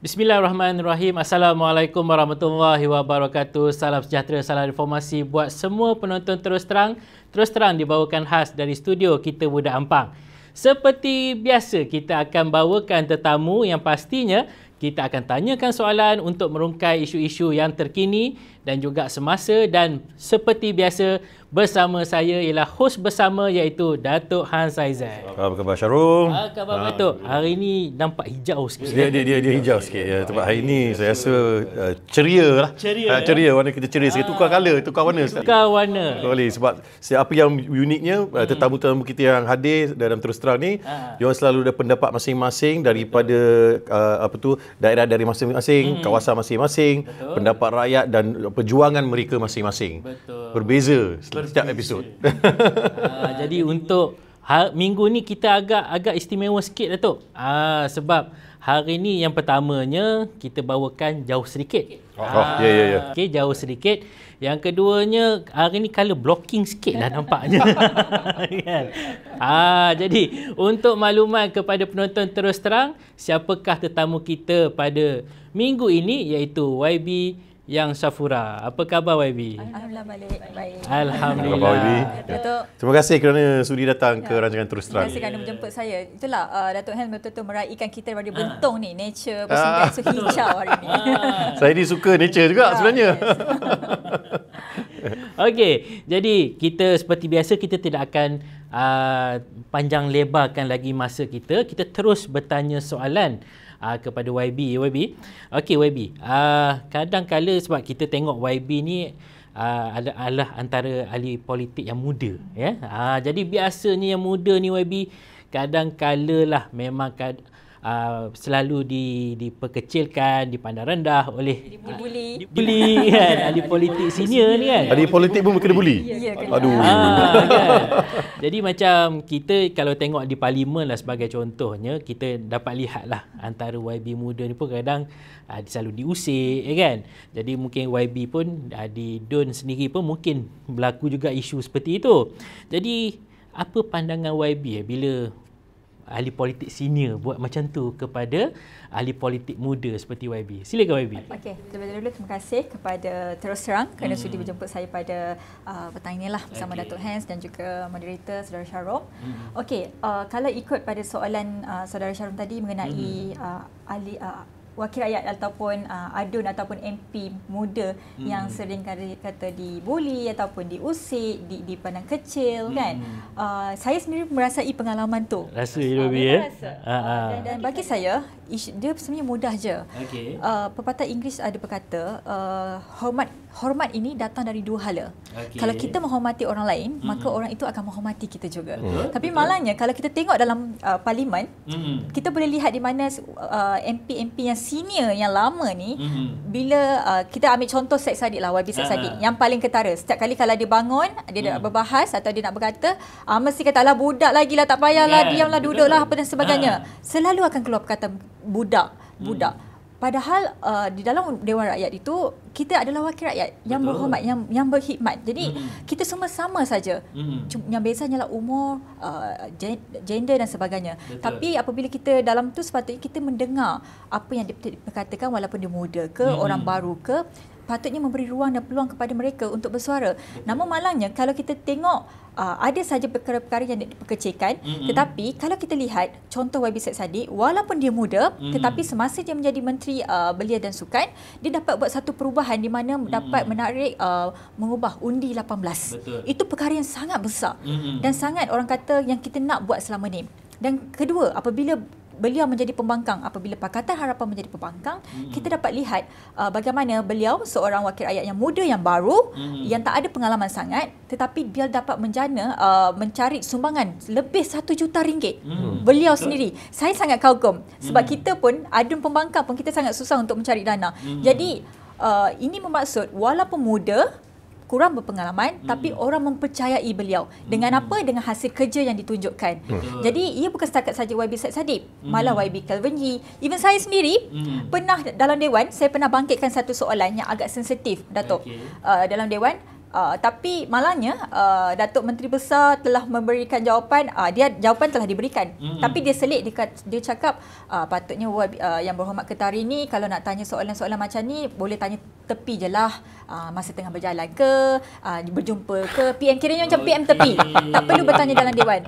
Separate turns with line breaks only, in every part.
Bismillahirrahmanirrahim. Assalamualaikum warahmatullahi wabarakatuh. Salam sejahtera, salam reformasi buat semua penonton Terus Terang. Terus Terang dibawakan khas dari studio kita Budak Ampang. Seperti biasa, kita akan bawakan tetamu yang pastinya kita akan tanyakan soalan untuk merungkai isu-isu yang terkini dan juga semasa, dan seperti biasa bersama saya ialah hos bersama iaitu Datuk Hans Aizat.
Apa khabar Syarul?
Apa khabar Datuk? Hari ni nampak hijau sikit.
Dia hijau sikit ya. Tempat hari ni saya rasa ceria lah. Ceria, warna kita ceria sikit. Tukar colour, tukar warna.
Tukar warna.
Boleh, sebab apa yang uniknya tetamu-tetamu kita yang hadir dalam Terus Terang ni, diorang selalu ada pendapat masing-masing daripada daerah dari masing-masing, kawasan masing-masing, pendapat rakyat dan perjuangan mereka masing-masing.
Betul.
Berbeza setiap episod.
Jadi untuk minggu ni kita agak istimewa sikit Datuk. Sebab hari ni yang pertamanya kita bawakan jauh sedikit.
Ya.
Okey, jauh sedikit. Yang keduanya hari ni colour blocking sikit lah nampaknya. Kan? Jadi untuk maklumat kepada penonton Terus Terang, siapakah tetamu kita pada minggu ini iaitu YB Yang Safura. Apa khabar YB?
Alhamdulillah baik.
Alhamdulillah.
Datuk,
Terima kasih kerana sudi datang ke rancangan Terus Terang.
terima kasih kerana menjemput saya. Itulah Datuk Hans betul-betul meraihkan kita daripada Bentong ni, nature bersumber so hijau hari ni.
Saya ni suka nature juga sebenarnya.
Okey, jadi kita seperti biasa kita tidak akan panjang lebarkan lagi masa kita. Kita terus bertanya soalan kepada YB. Okey YB, kadang-kala sebab kita tengok YB ni adalah antara ahli politik yang muda, ya. Jadi biasanya yang muda ni YB kadang-kala lah memang selalu diperkecilkan, dipandang rendah oleh dibuli kan, ahli politik senior ni kan.
Ahli politik pun kena buli.
Ya, kena.
Aduh.
Kan? Jadi macam kita kalau tengok di parlimen lah sebagai contohnya, kita dapat lihat lah antara YB muda ni pun kadang selalu diusik, kan. Jadi mungkin YB pun di DUN sendiri pun mungkin berlaku juga isu seperti itu. Jadi apa pandangan YB bila ahli politik senior buat macam tu kepada ahli politik muda seperti YB? Silakan YB.
Okey, terlebih dahulu terima kasih kepada Terus Terang kerana sudi menjemput saya pada petang ini lah bersama Datuk Hans dan juga moderator Saudara Syarom. Okey, kalau ikut pada soalan Saudara Syarom tadi mengenai ahli wakil rakyat ataupun ADUN ataupun MP muda yang sering kata dibuli ataupun diusik, dipandang kecil, kan. Saya sendiri merasai pengalaman tu.
Rasa YB ya?
Dan bagi saya dia sebenarnya mudah je.
Okey.
Pepatah Inggeris ada berkata hormat ini datang dari dua hala.
Okey.
Kalau kita menghormati orang lain, maka orang itu akan menghormati kita juga. Tapi malangnya kalau kita tengok dalam parlimen, kita boleh lihat di mana MP-MP yang senior yang lama ni, bila kita ambil contoh Syed Saddiq lah, YB Syed Saddiq yang paling ketara. Setiap kali kalau dia bangun, dia nak berbahas atau dia nak berkata, mesti kata lah budak lagi lah, tak payahlah, diamlah, duduklah apa dan sebagainya. Selalu akan keluar perkataan budak. Padahal di dalam Dewan Rakyat itu kita adalah wakil rakyat yang berhormat, yang berkhidmat. Jadi kita semua sama saja. Yang bezanya lah umur, gender dan sebagainya. Tapi apabila kita dalam tu sepatutnya kita mendengar apa yang diperkatakan walaupun dia muda ke, orang baru ke, patutnya memberi ruang dan peluang kepada mereka untuk bersuara. Namun malangnya kalau kita tengok ada saja perkara-perkara yang diperkecilkan, tetapi kalau kita lihat contoh YB Syed Saddiq, walaupun dia muda, tetapi semasa dia menjadi Menteri Belia dan Sukan, dia dapat buat satu perubahan di mana dapat menarik mengubah undi 18.
Betul.
Itu perkara yang sangat besar dan sangat orang kata yang kita nak buat selama ni. Dan kedua, apabila beliau menjadi pembangkang, apabila Pakatan Harapan menjadi pembangkang, kita dapat lihat bagaimana beliau seorang wakil rakyat yang muda, yang baru, yang tak ada pengalaman sangat, tetapi dia dapat mencari sumbangan lebih 1 juta ringgit. Beliau sendiri. Saya sangat kagum sebab kita pun ADUN pembangkang pun kita sangat susah untuk mencari dana. Jadi ini bermaksud walaupun muda, kurang berpengalaman, tapi orang mempercayai beliau. Dengan apa? Dengan hasil kerja yang ditunjukkan. Jadi ia bukan setakat saja YB Syed Saddiq, malah YB Kelvin Yee. Even saya sendiri pernah dalam Dewan, saya pernah bangkitkan satu soalan yang agak sensitif, Datuk. Dalam Dewan, Tapi malangnya Datuk Menteri Besar telah memberikan jawapan, jawapan telah diberikan. Tapi dia selit, dia cakap patutnya Yang Berhormat Ketari ni kalau nak tanya soalan-soalan macam ni boleh tanya tepi je lah, masa tengah berjalan ke, berjumpa ke, PM kiranya macam PM tepi. Tak perlu bertanya dalam Dewan.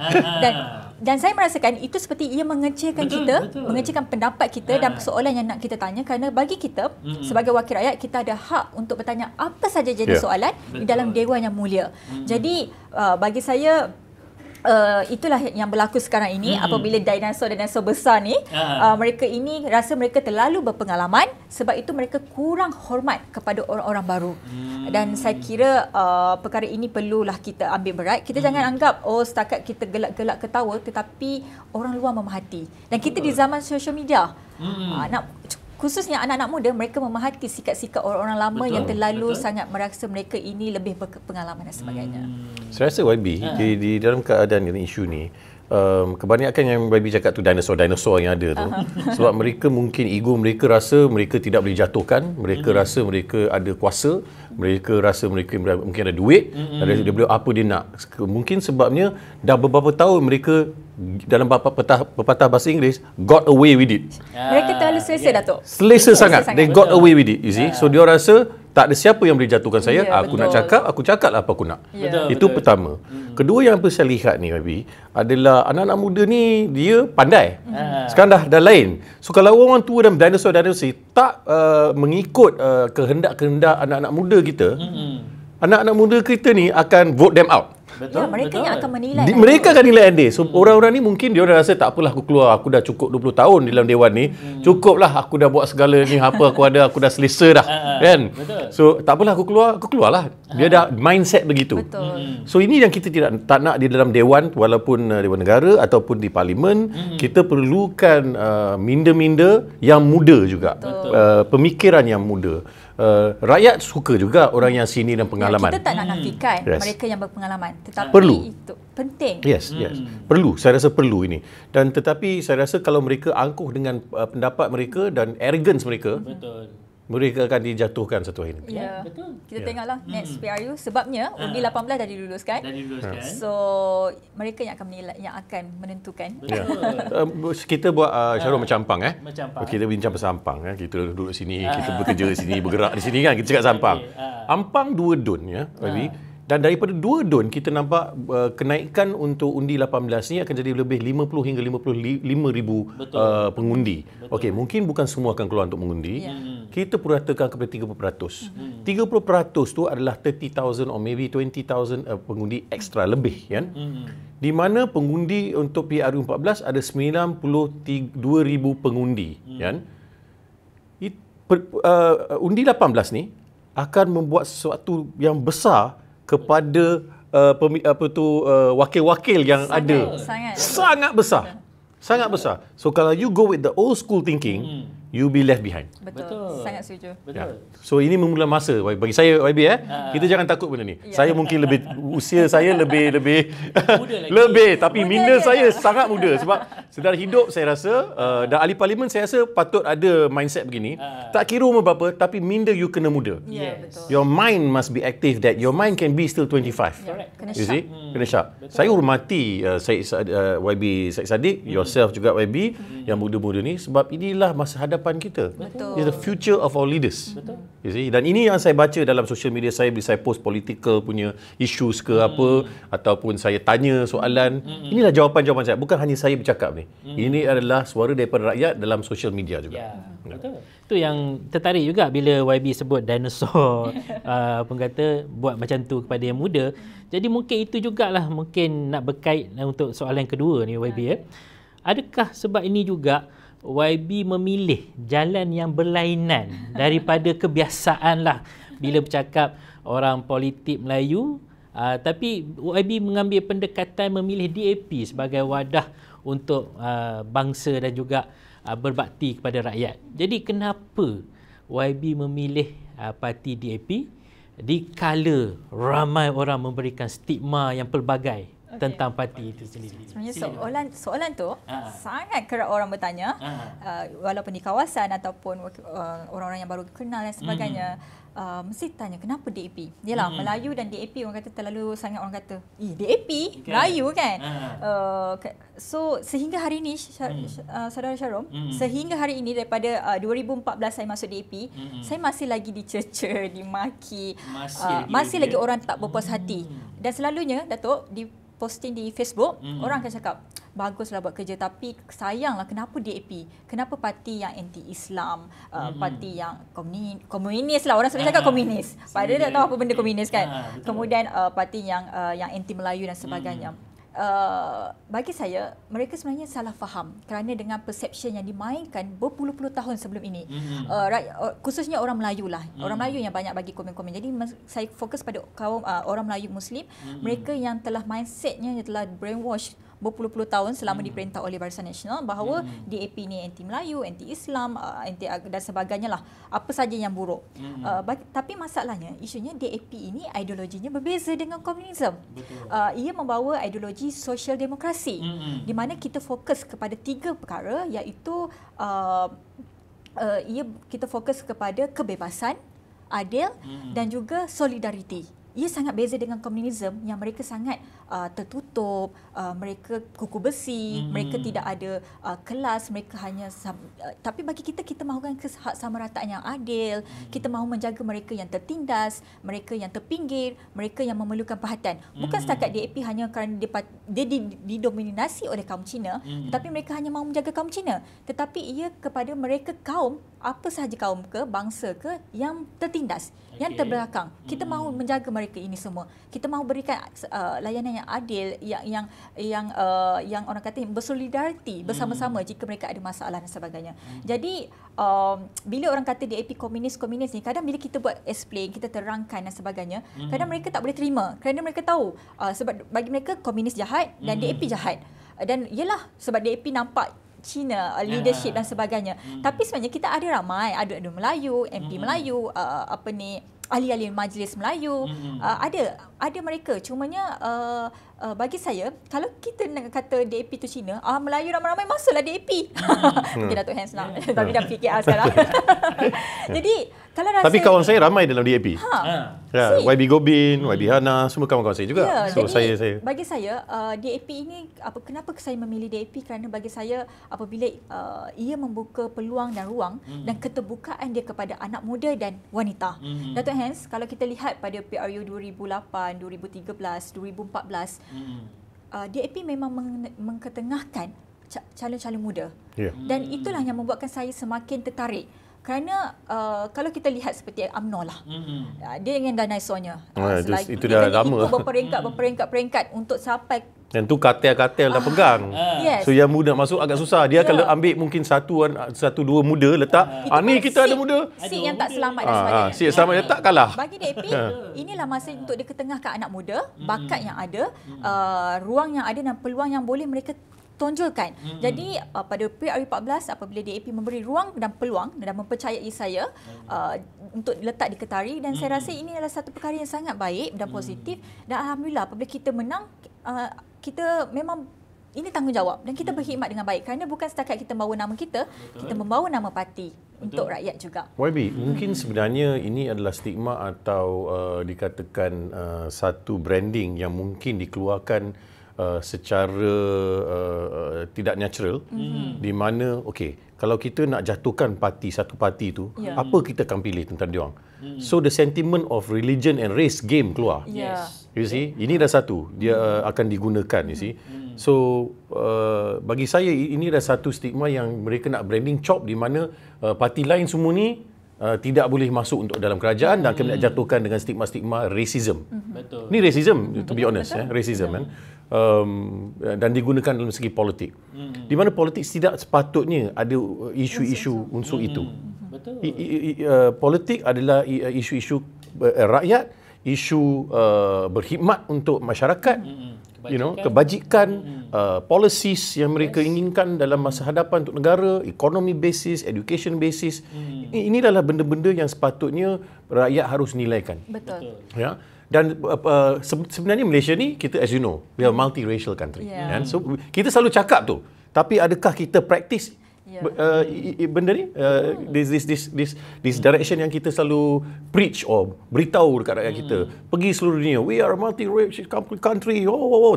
Dan saya merasakan itu seperti ia mengecilkan kita, mengecilkan pendapat kita dan soalan yang nak kita tanya, kerana bagi kita sebagai wakil rakyat kita ada hak untuk bertanya apa saja jenis soalan di dalam Dewan yang mulia. Jadi bagi saya itulah yang berlaku sekarang ini apabila dinosaur besar ni mereka ini rasa mereka terlalu berpengalaman, sebab itu mereka kurang hormat kepada orang-orang baru. Dan saya kira perkara ini perlulah kita ambil berat. Kita jangan anggap setakat kita gelak-gelak ketawa, tetapi orang luar memerhati. Dan kita di zaman social media, khususnya anak-anak muda, mereka memerhati sikap-sikap orang-orang lama yang terlalu sangat merasa mereka ini lebih berpengalaman dan sebagainya.
Saya rasa YB di dalam keadaan ini, isu ni, kebanyakan yang YB cakap tu dinosaur yang ada tu. Sebab mereka mungkin ego mereka rasa mereka tidak boleh jatuhkan, mereka rasa mereka ada kuasa, mereka rasa mereka mungkin ada duit, dia boleh apa dia nak. Mungkin sebabnya dah beberapa tahun mereka dalam pepatah bahasa Inggeris got away with it.
Mereka terlalu selesa, Datuk.
Selesa sangat. They got away with it, you see. So dia rasa tak ada siapa yang boleh jatuhkan saya. Aku nak cakap, aku cakaplah apa aku nak. Itu pertama. Kedua yang saya lihat ni, YB, adalah anak-anak muda ni dia pandai. Sekarang dah lain. So kalau orang tua dan dinosaur tak mengikut kehendak-kehendak anak-anak muda kita, anak-anak muda kita ni akan vote them out.
Mereka yang akan menilai.
Mereka akan nilai dia. So orang-orang ni mungkin dia rasa tak apalah aku keluar, aku dah cukup 20 tahun dalam Dewan ni. Cukuplah aku dah buat segala ni, apa aku ada, aku dah selesa dah. Kan? So tak apalah aku keluarlah. Dia dah mindset begitu. So ini yang kita tak nak di dalam Dewan, walaupun Dewan Negara ataupun di Parlimen, kita perlukan minda-minda yang muda juga. Pemikiran yang muda. Rakyat suka juga orang yang sini dan pengalaman.
Kita tak nak nafikan mereka yang berpengalaman, tetapi
perlu.
Itu penting.
Yes. Perlu. Saya rasa perlu ini. Dan tetapi saya rasa kalau mereka angkuh dengan pendapat mereka dan arrogance mereka, mereka akan dijatuhkan satu hari nanti.
Ya, betul. Kita tengoklah next PRU, sebabnya undi 18 dah diluluskan. So mereka yang akan menilai, yang akan menentukan.
Kita buat Syarul macam Ampang kita bincang pasal Ampang kita duduk sini, kita bekerja di sini, bergerak di sini kan, kita cakap Ampang. Ampang 2 DUN ya, dan daripada 2 DUN kita nampak kenaikan untuk undi 18 ni akan jadi lebih 50 hingga 55 ribu pengundi. Okey, mungkin bukan semua akan keluar untuk mengundi. Kita puratakan kepada 30%. 30% tu adalah 30,000 or maybe 20,000 pengundi ekstra lebih kan. Di mana pengundi untuk PRU 14 ada 92,000 pengundi kan. Undi 18 ni akan membuat sesuatu yang besar kepada wakil-wakil yang ada. Sangat besar. Sangat besar. So kalau you go with the old school thinking, you be left behind.
Betul. Sangat setuju.
So ini memula masa bagi saya, YB kita jangan takut benda ni. Saya mungkin lebih usia saya lebih lebih tapi minda saya sangat muda sebab sedar hidup saya rasa dan ahli parlimen saya rasa patut ada mindset begini. Tak kira umur berapa tapi minda you kena muda.
Betul.
Your mind must be active, that your mind can be still 25.
Kena
you see? Kena sharp. Saya hormati YB Syed Saddiq, yourself juga YB yang muda-muda ni, sebab inilah masa hadapan kita. It's the future of our leaders. You see? Dan ini yang saya baca dalam social media saya, bila saya post political punya issues ke apa, ataupun saya tanya soalan, inilah jawapan-jawapan saya. Bukan hanya saya bercakap ni. Ini adalah suara daripada rakyat dalam social media juga.
Betul. Itu yang tertarik juga bila YB sebut dinosaur kata buat macam tu kepada yang muda. Jadi mungkin itu jugalah mungkin nak berkait untuk soalan kedua ni YB Adakah sebab ini juga YB memilih jalan yang berlainan daripada kebiasaan lah bila bercakap orang politik Melayu, tapi YB mengambil pendekatan memilih DAP sebagai wadah untuk bangsa dan juga berbakti kepada rakyat. Jadi kenapa YB memilih parti DAP dikala ramai orang memberikan stigma yang pelbagai tentang parti itu sendiri?
Sebenarnya soalan tu sangat kerap orang bertanya, walaupun di kawasan ataupun orang-orang yang baru kenal dan sebagainya. Mesti tanya kenapa DAP? Yalah, Melayu dan DAP orang kata terlalu sangat, orang kata DAP Melayu kan. So sehingga hari ini Saudara Sharom, sehingga hari ini daripada 2014 saya masuk DAP, saya masih lagi dicerca, dimaki, masih lagi orang tak berpuas hati. Dan selalunya Datuk di posting di Facebook, orang akan cakap baguslah buat kerja, tapi sayanglah kenapa DAP? Kenapa parti yang anti-Islam, parti yang komunis lah, orang selalu cakap komunis. Padahal tak tahu apa benda komunis kan. Kemudian parti yang anti Melayu dan sebagainya. Bagi saya, mereka sebenarnya salah faham kerana dengan persepsi yang dimainkan berpuluh-puluh tahun sebelum ini. Khususnya orang Melayu lah. Orang Melayu yang banyak bagi komen-komen. Jadi saya fokus pada kaum orang Melayu Muslim. Mereka yang telah mindsetnya yang telah brainwash berpuluh-puluh tahun selama diperintah oleh Barisan Nasional bahawa DAP ni anti-Melayu, anti-Islam, anti dan sebagainya lah. Apa saja yang buruk. Tapi masalahnya, isunya DAP ini ideologinya berbeza dengan komunisme. Ia membawa ideologi sosial demokrasi di mana kita fokus kepada 3 perkara, iaitu kita fokus kepada kebebasan, adil dan juga solidariti. Ia sangat beza dengan komunisme yang mereka sangat tertutup, mereka kuku besi, mereka tidak ada kelas, mereka hanya tapi bagi kita mahukan hak samarataan yang adil, kita mahu menjaga mereka yang tertindas, mereka yang terpinggir, mereka yang memerlukan perhatian. Bukan setakat DAP hanya kerana dia didominasi oleh kaum Cina, tetapi mereka hanya mahu menjaga kaum Cina, tetapi ia kepada mereka kaum, apa sahaja kaum ke, bangsa ke yang tertindas, yang terbelakang. Kita mahu menjaga mereka ini semua. Kita mahu berikan layanan yang adil, yang orang kata bersolidariti bersama-sama jika mereka ada masalah dan sebagainya. Jadi bila orang kata DAP komunis ni, kadang bila kita buat explain, kita terangkan dan sebagainya, kadang mereka tak boleh terima kerana mereka tahu sebab bagi mereka komunis jahat dan DAP jahat. Dan yelah, sebab DAP nampak Cina, leadership dan sebagainya. Tapi sebenarnya kita ada ramai, ada Melayu, MP Melayu, ahli-ahli majlis Melayu, ada mereka. Cumanya bagi saya, kalau kita nak kata DAP tu Cina, Melayu ramai-ramai masuklah DAP. Mungkin Datuk Hans nak, tapi dah PKR sekarang. Jadi kalau rasa,
tapi kawan saya ramai dalam DAP. YB Gobin, YB Hana, semua kawan-kawan saya juga. So saya
bagi saya DAP ini, kenapa saya memilih DAP, kerana bagi saya apabila ia membuka peluang dan ruang dan keterbukaan dia kepada anak muda dan wanita. Datuk Hans, kalau kita lihat pada PRU 2008, 2013, 2014, DAP memang mengketengahkan calon-calon muda. Dan itulah yang membuatkan saya semakin tertarik. Kerana kalau kita lihat seperti UMNO lah, dia dengan dinosaurnya,
itu dah lama.
Itu berperingkat untuk sampai.
Dan tu kartel-kartel dah pegang.
Yes.
So yang muda masuk agak susah. Dia akan ambil mungkin satu dua muda letak. Ni kita ada muda.
Seat yang tak selamat dan sebagainya.
Seat selamat letak kalah.
Bagi DAP, inilah masa untuk dia ketengahkan anak muda, bakat yang ada, ruang yang ada dan peluang yang boleh mereka tonjolkan. Jadi pada PRU 14 apabila DAP memberi ruang dan peluang dan mempercayai saya untuk letak di Ketari, dan saya rasa ini adalah satu perkara yang sangat baik dan positif, dan alhamdulillah apabila kita menang, kita memang ini tanggungjawab dan kita berkhidmat dengan baik kerana bukan setakat kita membawa nama kita membawa nama parti untuk rakyat juga.
YB, mungkin sebenarnya ini adalah stigma atau dikatakan satu branding yang mungkin dikeluarkan secara tidak natural, di mana kalau kita nak jatuhkan satu parti tu, apa kita akan pilih tentang diorang. So the sentiment of religion and race game keluar. You see, ini dah satu dia akan digunakan, you see. So bagi saya ini dah satu stigma yang mereka nak branding chop, di mana parti lain semua ni tidak boleh masuk untuk dalam kerajaan dan akan jatuhkan dengan stigma-stigma racism.
Betul.
Ni racism, to be honest, racism kan. Dan digunakan dalam segi politik. Di mana politik tidak sepatutnya ada isu-isu unsur itu.
Betul.
Politik adalah isu-isu rakyat, isu berkhidmat untuk masyarakat, kebajikan, policies yang mereka inginkan dalam masa hadapan untuk negara, economy basis, education basis. Ini adalah benda-benda yang sepatutnya rakyat harus nilaikan.
Betul.
Ya. Dan sebenarnya Malaysia ni, kita as you know, we are multiracial country. Kan? So kita selalu cakap tu. Tapi adakah kita practice benda ni, this direction yang kita selalu preach or beritahu dekat rakyat kita, pergi seluruh dunia, we are a multi-racial country,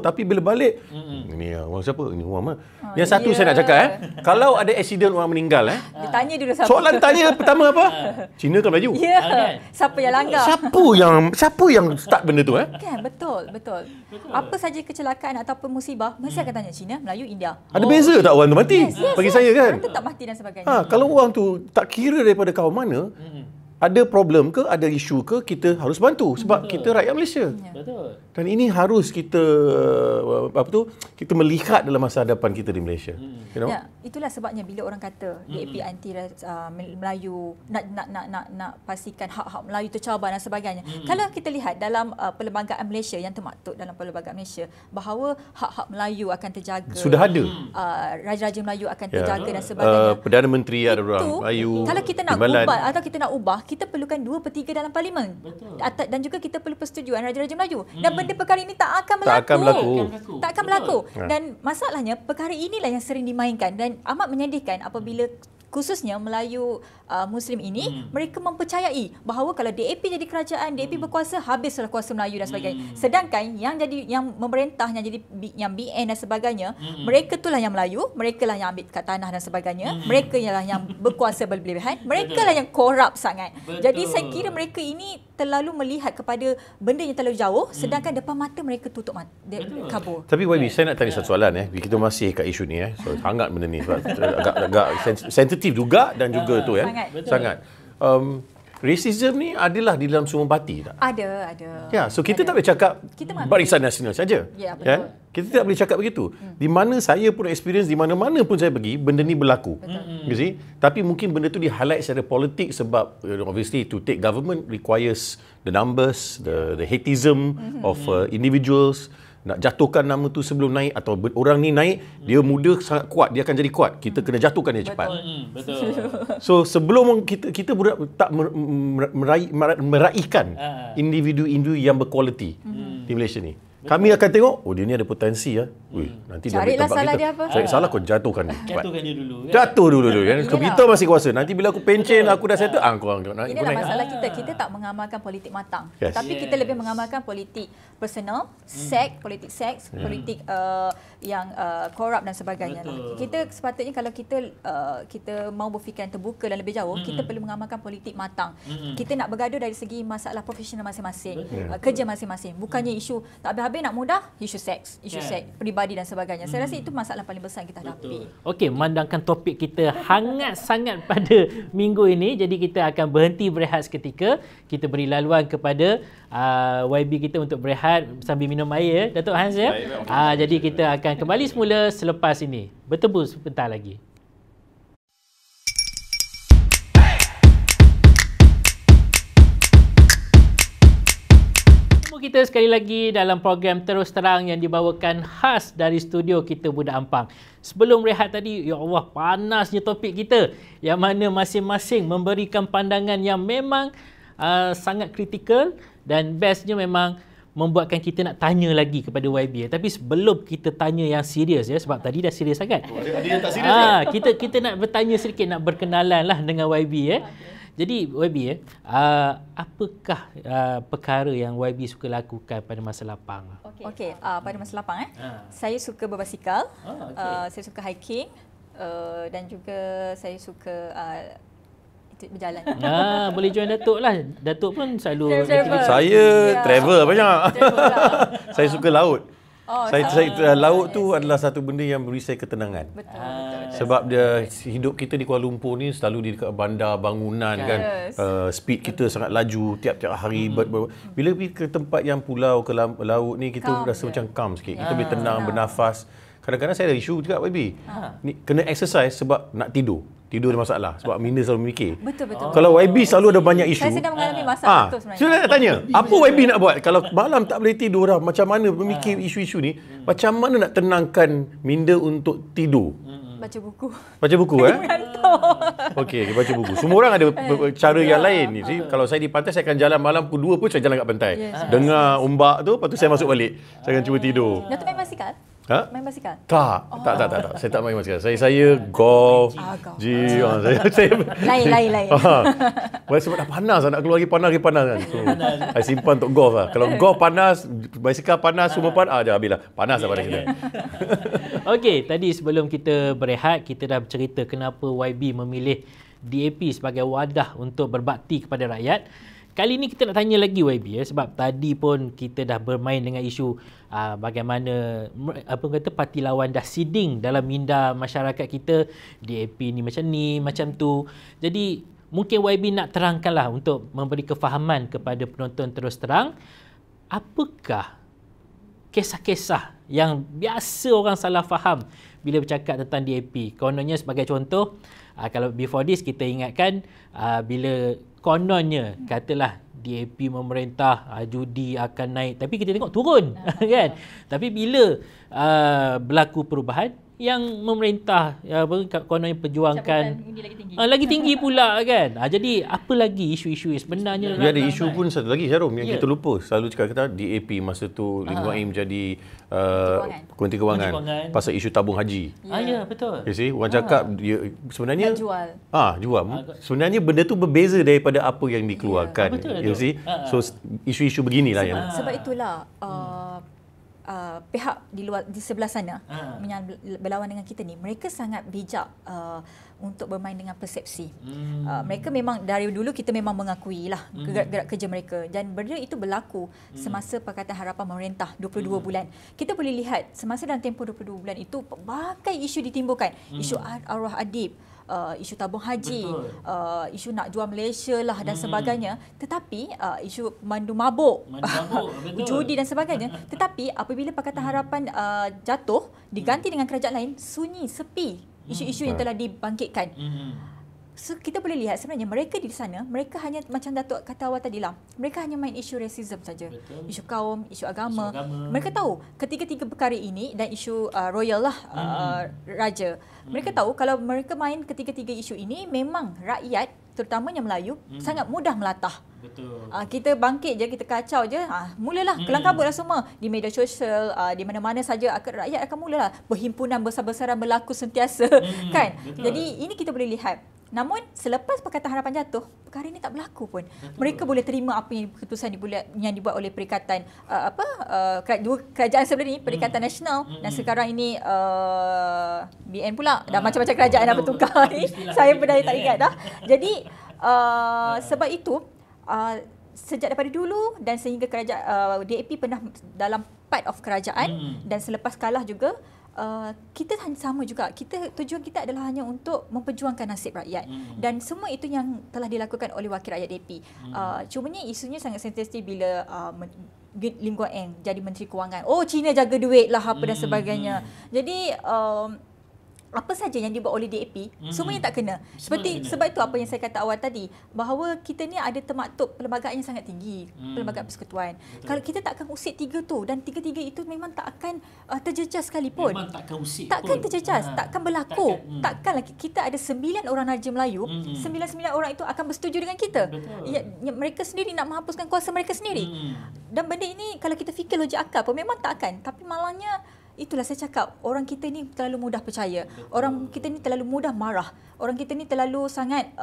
tapi bila balik ni orang siapa, ini orang yang satu saya nak cakap kalau ada accident orang meninggal
dia tanya dulu siapa.
Soalan tanya pertama apa? Cina ke Melayu?
Siapa yang langgar?
Siapa yang start benda tu
Kan, betul. Apa saja kecelakaan ataupun musibah mesti akan tanya Cina, Melayu, India.
Ada beza tak orang tu mati? Bagi saya kan.
Orang tu tak mati dan sebagainya.
Kalau orang tu tak kira daripada kaum mana, ada problem ke, ada isu ke, kita harus bantu sebab kita rakyat Malaysia.
Betul.
Dan ini harus kita kita melihat dalam masa hadapan kita di Malaysia. You know?
Ya, itulah sebabnya bila orang kata DAP anti Melayu, nak pastikan hak-hak Melayu tercabar dan sebagainya. Kalau kita lihat dalam perlembagaan Malaysia yang termaktub dalam perlembagaan Malaysia bahawa hak-hak Melayu akan terjaga.
Sudah ada.
Raja-raja Melayu akan terjaga dan sebagainya.
Perdana Menteri ada orang Melayu.
Kalau kita nak ubah atau kita nak ubah, kita perlukan 2/3 dalam parlimen. Dan juga kita perlu persetujuan Raja-Raja Melayu. Dan benda perkara ini tak akan berlaku. Dan masalahnya perkara inilah yang sering dimainkan dan amat menyedihkan apabila khususnya Melayu Muslim ini mereka mempercayai bahawa kalau DAP jadi kerajaan, DAP berkuasa, habislah kuasa Melayu dan sebagainya. Sedangkan yang memerintah yang BN dan sebagainya, mereka itulah yang Melayu, mereka lah yang ambil kat tanah dan sebagainya, mereka lah yang berkuasa berlebihan, mereka lah yang korup sangat. Jadi saya kira mereka ini terlalu melihat kepada benda yang terlalu jauh, sedangkan depan mata mereka tutup mata, kabur.
Tapi YB, saya nak tanya satu soalan kita masih kat isu ni so, hangat benda ni agak sensitif juga dan juga tu sangat. Racism ni adalah di dalam semua parti tak?
Ada.
Ya, so kita tak boleh cakap Barisan Nasional saja.
Ya, betul.
Kita tak boleh cakap begitu. Di mana saya pun experience, di mana-mana pun saya pergi, benda ni berlaku. You see? Tapi mungkin benda tu di-highlight secara politik sebab obviously to take government requires the numbers, the hateism of individuals. Nak jatuhkan nama tu sebelum naik atau orang ni naik, dia muda sangat kuat, dia akan jadi kuat. Kita kena jatuhkan dia cepat.
Betul.
So sebelum kita tak meraihkan individu-individu yang berkualiti di Malaysia ni. Kami akan tengok, dia ni ada potensi nanti dia ambil tempat
salah
kita.
dia apa?
Saya salah, kau jatuhkan dia.
Jatuhkan dia dulu.
Jatuh dulu. Kita masih kuasa. Nanti bila aku pencen, aku dah settle, korang naik.
Inilah masalah kita. Kita tak mengamalkan politik matang. Tapi kita lebih mengamalkan politik personal, politik seks, politik yang korup dan sebagainya. Kita sepatutnya kalau kita mau berfikiran terbuka dan lebih jauh, kita perlu mengamalkan politik matang. Kita nak bergaduh dari segi masalah profesional masing-masing, kerja masing-masing. Bukannya isu tak habis-habis nak mudah, isu seks, peribadi dan sebagainya. Saya rasa itu masalah paling besar yang kita hadapi.
Okey, memandangkan topik kita hangat sangat pada minggu ini, jadi kita akan berhenti berehat seketika. Kita beri laluan kepada YB kita untuk berehat sambil minum air, Datuk Hans ya. Jadi kita akan kembali semula selepas ini. Bertemu sebentar lagi. Kita sekali lagi dalam program Terus Terang yang dibawakan khas dari studio kita Budak Ampang. Sebelum rehat tadi, ya Allah, panasnya topik kita yang mana masing-masing memberikan pandangan yang memang sangat kritikal dan bestnya memang membuatkan kita nak tanya lagi kepada YB. Tapi sebelum kita tanya yang serius sebab tadi dah serius sangat.
Ada yang tak serius
kita nak bertanya sedikit, nak berkenalan lah dengan YB Jadi YB apakah perkara yang YB suka lakukan pada masa lapang?
Okey, pada masa lapang saya suka berbasikal, saya suka hiking dan juga saya suka berjalan.
Boleh join Datuk lah. Datuk pun selalu
Saya
travel banyak. Saya suka laut. Saya laut tu adalah satu benda yang beri saya ketenangan.
Betul.
Sebab dia hidup kita di Kuala Lumpur ni selalu di dekat bandar bangunan kan. Speed kita sangat laju tiap-tiap hari. Bila pergi ke tempat yang pulau ke laut ni kita rasa macam calm sikit. Kita boleh tenang, bernafas. Kadang-kadang saya ada isu juga YB. Ni kena exercise sebab nak tidur. Tidur ada masalah sebab minda selalu memikir.
Betul.
Kalau YB selalu ada banyak isu.
Saya sedang mengalami masalah tu sebenarnya.
Saya nak tanya, apa YB nak buat kalau malam tak boleh tidur macam mana memikir isu-isu ni? Macam mana nak tenangkan minda untuk tidur?
Baca buku.
Baca buku Okey, baca buku. Semua orang ada cara yang lain. Jadi kalau saya di pantai, saya akan jalan malam pukul 2 pun saya jalan kat pantai. Dengar ombak tu, lepas tu saya masuk balik. Saya akan cuba tidur.
Datuk main basikal? Main basikal?
Tak. Saya tak main basikal. Saya golf. Saya
Lain.
Sebab dah panas, nak keluar lagi panas kan. So, saya simpan untuk golf lah. Kalau golf panas, basikal panas, semua panas, habislah. Panas lah pada kita.
Okey, tadi sebelum kita berehat, kita dah bercerita kenapa YB memilih DAP sebagai wadah untuk berbakti kepada rakyat. Kali ni kita nak tanya lagi YB sebab tadi pun kita dah bermain dengan isu bagaimana parti lawan dah siding dalam minda masyarakat kita, DAP ni, macam tu. Jadi mungkin YB nak terangkanlah untuk memberi kefahaman kepada penonton terus terang, apakah kisah-kisah yang biasa orang salah faham bila bercakap tentang DAP. Kononnya sebagai contoh, kalau before this kita ingatkan bila kononnya katalah DAP memerintah judi akan naik, tapi kita tengok turun kan. Tapi bila berlaku perubahan, yang memerintah kononnya perjuangkan lagi tinggi pula kan. Jadi apa lagi isu-isu sebenarnya?
Dia ada isu pun satu lagi Syarum yang kita lupa. Selalu cakap kata DAP masa tu Lingkungan Air menjadi Kementerian Kewangan pasal isu tabung haji.
Ya, betul.
You see, orang cakap dia sebenarnya
jual.
Jual. Sebenarnya benda tu berbeza daripada apa yang dikeluarkan.
Betul.
You see. So isu-isu beginilah yang
Sebab itulah pihak di sebelah sana yang berlawan dengan kita ni, mereka sangat bijak untuk bermain dengan persepsi. Mereka memang dari dulu kita memang mengakui lah gerak kerja mereka, dan benda itu berlaku semasa Pakatan Harapan memerintah 22 bulan. Kita boleh lihat semasa dalam tempoh 22 bulan itu pelbagai isu ditimbulkan. Isu arwah adib, isu tabung haji, isu nak jual Malaysia lah dan sebagainya. Tetapi isu pemandu mabuk, judi dan sebagainya. Tetapi apabila Pakatan Harapan jatuh, diganti dengan kerajaan lain, sunyi, sepi isu-isu yang telah dibangkitkan. So, kita boleh lihat sebenarnya mereka di sana, mereka hanya macam Datuk kata awal tadi lah, mereka hanya main isu racism saja. Isu kaum, isu agama. Mereka tahu ketiga-tiga perkara ini dan isu royal lah, raja. Mereka tahu kalau mereka main ketiga-tiga isu ini, memang rakyat terutamanya Melayu sangat mudah melatah. Betul. Kita bangkit je, kita kacau je, mulalah kelang kabut lah semua di media sosial, di mana-mana saja rakyat akan mulalah berhimpunan besar-besaran berlaku sentiasa kan. Betul. Jadi ini kita boleh lihat. Namun selepas Pakatan Harapan jatuh, perkara ini tak berlaku pun. Betul. Mereka boleh terima apa yang keputusan yang dibuat oleh Perikatan dua kerajaan sebelum ini, Perikatan Nasional dan sekarang ini BN pula. Dah macam-macam kerajaan dah bertukar ni. Saya pun dah tak ingat dah. Jadi sebab itu sejak daripada dulu dan sehingga kerajaan DAP pernah dalam part of kerajaan dan selepas kalah juga, kita sama juga. Tujuan kita adalah hanya untuk memperjuangkan nasib rakyat dan semua itu yang telah dilakukan oleh wakil rakyat DAP. Cumanya isunya sangat sensitif bila Lingkungan Eng jadi Menteri Kewangan. Cina jaga duit lah apa dan sebagainya. Jadi apa saja yang dibuat oleh DAP, semuanya tak kena. Sebab itu apa yang saya kata awal tadi, bahawa kita ni ada termaktub perlembagaan yang sangat tinggi, perlembagaan persekutuan. Betul. Kalau kita tak akan usik tiga tu, dan tiga-tiga itu memang tak akan terjejas sekalipun. Memang takkan usik takkan pun terjejas, takkan berlaku. Takkanlah kita ada 9 orang Raja Melayu, 9 orang itu akan bersetuju dengan kita. Mereka sendiri nak menghapuskan kuasa mereka sendiri. Dan benda ini kalau kita fikir logik akal pun memang tak akan. Tapi malangnya itulah saya cakap, orang kita ni terlalu mudah percaya. Orang kita ni terlalu mudah marah. Orang kita ni terlalu sangat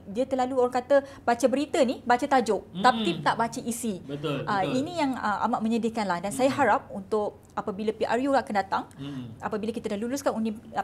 dia terlalu, orang kata baca berita ni baca tajuk tapi tak baca isi. Betul. Ini yang amat menyedihkanlah, dan saya harap untuk apabila PRU akan datang, apabila kita dah luluskan Undi 18,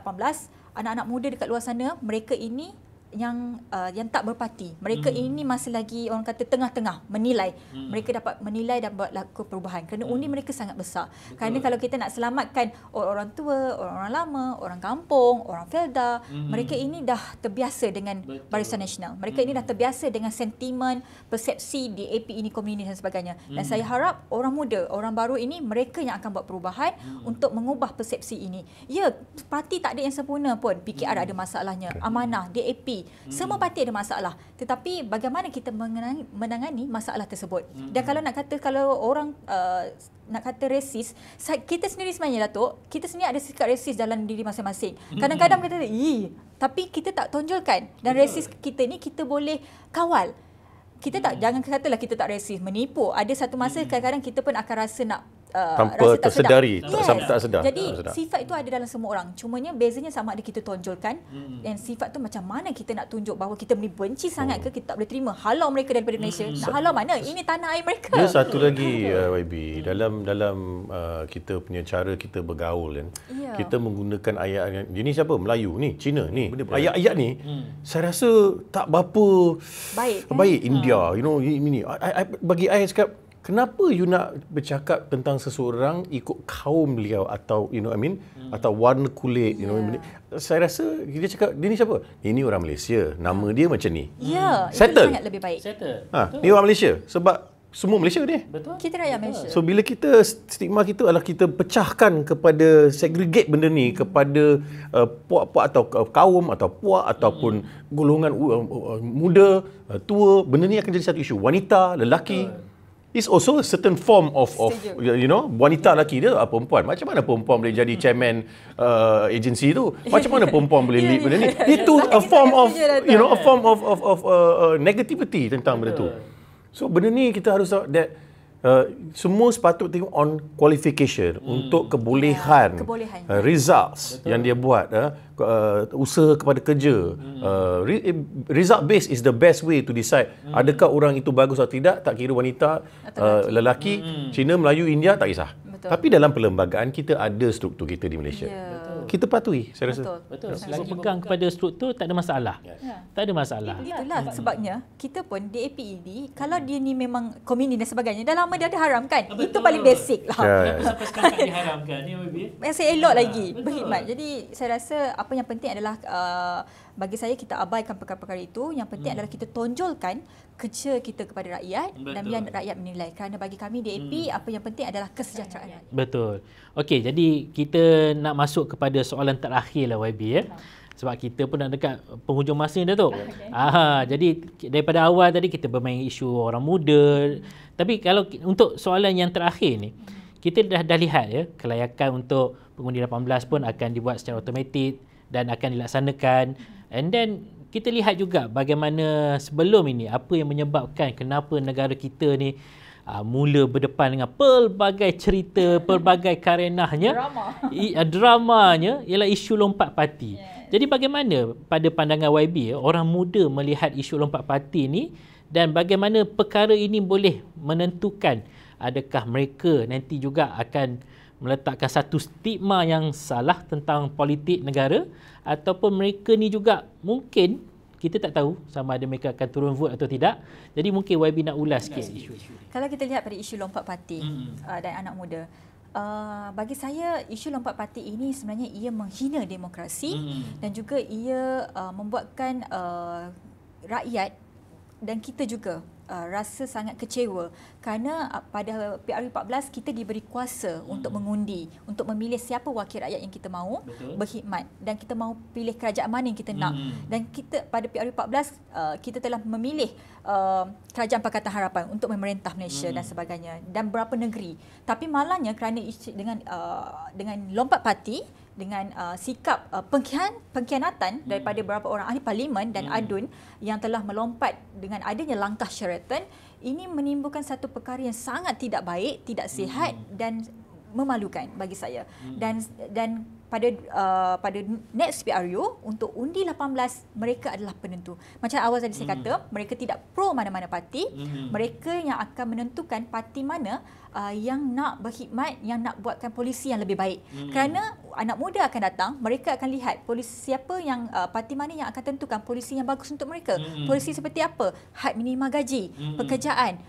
anak-anak muda dekat luar sana, mereka ini yang tak berparti. Mereka ini masih lagi, orang kata, tengah-tengah menilai. Mereka dapat menilai dan buat laku perubahan kerana undi mereka sangat besar. Betul. Kerana kalau kita nak selamatkan orang tua, orang lama, orang kampung, orang Felda, mereka ini dah terbiasa dengan Barisan Nasional. Mereka ini dah terbiasa dengan sentimen, persepsi DAP ini komunis dan sebagainya. Dan saya harap orang muda, orang baru ini, mereka yang akan buat perubahan untuk mengubah persepsi ini. Ya, parti tak ada yang sempurna pun. PKR ada masalahnya. Amanah, DAP parti. Semua parti ada masalah. Tetapi bagaimana kita menangani masalah tersebut. Dan kalau orang nak kata resis, kita sendiri sebenarnya Datuk, kita sendiri ada sikap resis dalam diri masing-masing. Kadang-kadang kita tapi kita tak tonjolkan. Dan resis kita ni kita boleh kawal. Kita tak, jangan katalah kita tak resis, menipu. Ada satu masa kadang-kadang kita pun akan rasa nak
tanpa
rasa tak
tersedari,
sedar.
tak sedar.
Jadi
tak sedar.
sifat itu ada dalam semua orang. Cumanya bezanya sama ada kita tonjolkan dan sifat tu macam mana kita nak tunjuk bahawa kita ni benci sangat ke kita tak boleh terima halau mereka daripada Malaysia. Nak halau mana? Ini tanah air mereka.
Dia satu lagi YB, dalam kita punya cara kita bergaul kan. Kita menggunakan ayat jenis apa? Melayu ni, Cina ni. Ayat-ayat ni saya rasa tak berapa baik India, ini. Bagi saya cakap, kenapa you nak bercakap tentang seseorang ikut kaum beliau atau atau warna kulit, Saya rasa kita cakap dia ni siapa? Ini orang Malaysia, nama dia macam ni.
Ya,
settle.
Itu sangat lebih baik.
Ni orang Malaysia sebab semua Malaysia ni.
Betul.
Kita rakyat Malaysia.
So bila kita stigma kita adalah kita pecahkan kepada segregate benda ni kepada puak-puak atau kaum atau puak ataupun golongan muda, tua, benda ni akan jadi satu isu. Wanita, lelaki. It's also a certain form of wanita lelaki dia perempuan. Macam mana perempuan boleh jadi chairman agensi tu? Macam mana perempuan boleh lead benda ni? Itu a form of negativity tentang benda tu. So benda ni kita harus tahu that semua sepatut tengok on qualification untuk kebolehan. Results yang dia buat, usaha kepada kerja. Result based is the best way to decide adakah orang itu bagus atau tidak, tak kira wanita, lelaki, Cina, Melayu, India, tak kisah. Tapi dalam perlembagaan kita ada struktur kita di Malaysia. Kita patuhi, saya rasa.
Betul. Selagi pegang kepada struktur tak ada masalah. Tak ada masalah.
Itulah sebabnya kita pun DAPED, kalau dia ni memang komunis dan sebagainya, dah lama dia ada haramkan. Itu paling basic lah.
Sampai sekarang tak diharamkan ni YB.
Masih elok lagi berkhidmat. Jadi saya rasa apa yang penting adalah bagi saya kita abaikan perkara-perkara itu. Yang penting adalah kita tonjolkan kerja kita kepada rakyat. Dan biar rakyat menilai. Kerana bagi kami DAP, apa yang penting adalah kesejahteraan rakyat.
Betul. Okey, jadi kita nak masuk kepada soalan terakhir lah YB ya. Sebab kita pun nak dekat penghujung masa ni dah tu. Jadi daripada awal tadi kita bermain isu orang muda. Tapi kalau untuk soalan yang terakhir ni, kita dah lihat ya, kelayakan untuk pengundi 18 pun akan dibuat secara automatik dan akan dilaksanakan. And then kita lihat juga bagaimana sebelum ini apa yang menyebabkan kenapa negara kita ni mula berdepan dengan pelbagai cerita, pelbagai karenahnya, dramanya ialah isu lompat parti. Jadi bagaimana pada pandangan YB orang muda melihat isu lompat parti ni dan bagaimana perkara ini boleh menentukan adakah mereka nanti juga akan meletakkan satu stigma yang salah tentang politik negara ataupun mereka ni juga mungkin kita tak tahu sama ada mereka akan turun vote atau tidak. Jadi mungkin YB nak ulas sikit isu-isu.
Kalau kita lihat pada isu lompat parti dan anak muda, bagi saya isu lompat parti ini sebenarnya ia menghina demokrasi dan juga ia membuatkan rakyat dan kita juga rasa sangat kecewa kerana pada PRU14 kita diberi kuasa untuk mengundi, untuk memilih siapa wakil rakyat yang kita mahu berkhidmat dan kita mahu pilih kerajaan mana yang kita nak. Dan kita pada PRU14 kita telah memilih Kerajaan Pakatan Harapan untuk memerintah Malaysia dan sebagainya dan beberapa negeri. Tapi malangnya kerana dengan lompat parti, dengan sikap pengkhianatan daripada beberapa orang ahli parlimen dan ADUN yang telah melompat dengan adanya langkah Sheraton, ini menimbulkan satu perkara yang sangat tidak baik, tidak sihat dan memalukan bagi saya. Dan pada next PRU untuk undi 18 mereka adalah penentu. Macam awal tadi saya kata, mereka tidak pro mana-mana parti. Mereka yang akan menentukan parti mana yang nak berkhidmat, yang nak buatkan polisi yang lebih baik. Kerana anak muda akan datang, mereka akan lihat polisi siapa yang parti mana yang akan tentukan polisi yang bagus untuk mereka. Polisi seperti apa? Had minima gaji, pekerjaan,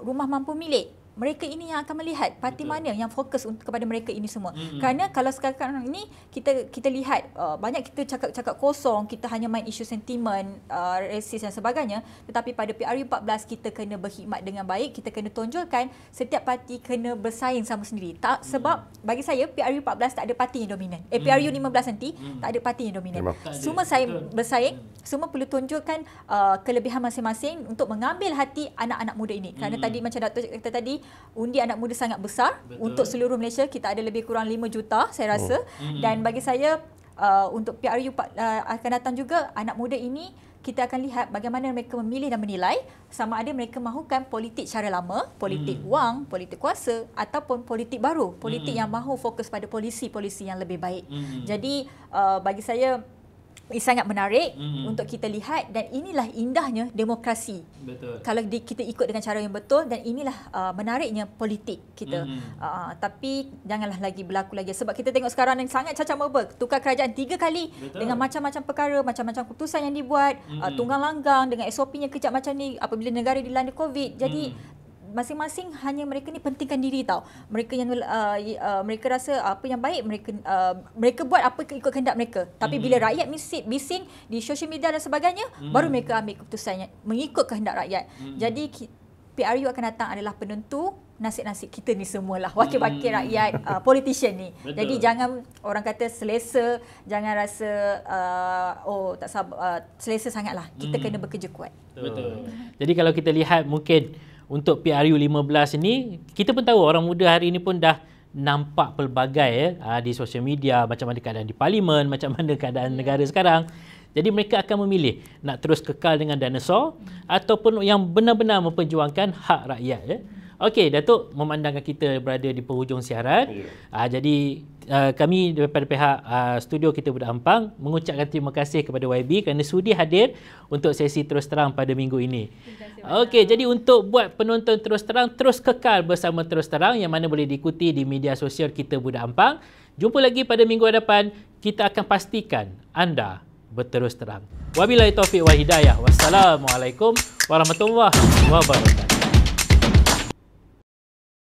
rumah mampu milik. mereka ini yang akan melihat parti mana yang fokus kepada mereka ini semua. Kerana kalau sekarang ini kita lihat banyak kita cakap kosong, kita hanya main isu sentimen, resis dan sebagainya, tetapi pada PRU 14 kita kena berkhidmat dengan baik, kita kena tonjolkan setiap parti kena bersaing sama sendiri. Sebab bagi saya PRU 14 tak ada parti yang dominan. PRU 15 nanti tak ada parti yang dominan. Semua bersaing, semua perlu tunjukkan kelebihan masing-masing untuk mengambil hati anak-anak muda ini. Kerana tadi macam Dato' kata tadi, undi anak muda sangat besar. Untuk seluruh Malaysia. Kita ada lebih kurang 5 juta saya rasa. Dan bagi saya untuk PRU akan datang juga, anak muda ini kita akan lihat bagaimana mereka memilih dan menilai sama ada mereka mahukan politik cara lama, politik wang, politik kuasa ataupun politik baru, politik yang mahu fokus pada polisi-polisi yang lebih baik. Jadi bagi saya sangat menarik untuk kita lihat, dan inilah indahnya demokrasi. Betul. Kalau kita ikut dengan cara yang betul, dan inilah menariknya politik kita. Tapi janganlah lagi berlaku lagi, sebab kita tengok sekarang yang sangat cacat merba, tukar kerajaan 3 kali. Betul. Dengan macam-macam perkara, macam-macam keputusan yang dibuat, tunggang langgang dengan SOP-nya kejap macam ni apabila negara dilanda COVID. Jadi masing-masing hanya mereka ni pentingkan diri tau. Mereka yang mereka rasa apa yang baik, mereka buat apa ikut kehendak mereka. Tapi bila rakyat bising di social media dan sebagainya, baru mereka ambil keputusannya mengikut kehendak rakyat. Jadi PRU akan datang adalah penentu nasib-nasib kita ni semualah, wakil-wakil rakyat, politician ni. Betul. Jadi jangan orang kata selesa, jangan rasa tak sabar, selesa sangatlah. Kita kena bekerja kuat.
Betul. Jadi kalau kita lihat mungkin untuk PRU 15 ini, kita pun tahu orang muda hari ini pun dah nampak pelbagai di sosial media, macam mana keadaan di parlimen, macam mana keadaan negara sekarang. Jadi mereka akan memilih nak terus kekal dengan dinosaur ataupun yang benar-benar memperjuangkan hak rakyat. Okey, Datuk, memandangkan kita berada di penghujung siaran. Jadi kami daripada pihak studio kita Budak Ampang mengucapkan terima kasih kepada YB kerana sudi hadir untuk sesi Terus Terang pada minggu ini. Okey, jadi untuk buat penonton Terus Terang, terus kekal bersama Terus Terang yang mana boleh diikuti di media sosial kita Budak Ampang. Jumpa lagi pada minggu hadapan. Kita akan pastikan anda berterus terang. Wabillahi taufiq wal hidayah. Wassalamualaikum warahmatullahi wabarakatuh.